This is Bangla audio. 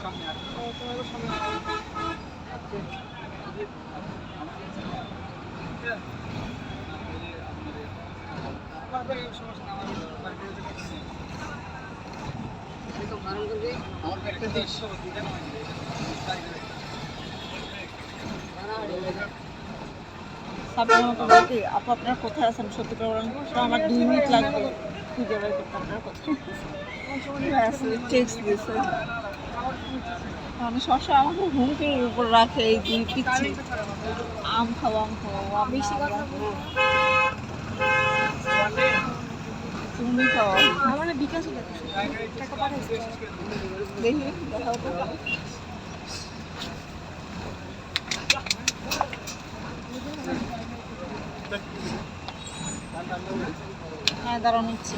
আপু আপনার কোথায় আছেন? সত্যি করে বলেন, আমার 2 মিনিট লাগবে খুঁজে বের করতে আপনার কোথায় টেক্সট দিয়েছে। মানে সবসময় আমাকে হুমকির উপর রাখে এই দুই পিচ্ছি। আম খাও আম খাও বেশি কথা তুমি খাও আমার বিকাশ টাকা পাঠাইছে দেখি দেখাও তো। হ্যাঁ দাঁড়ানো নিচ্ছি।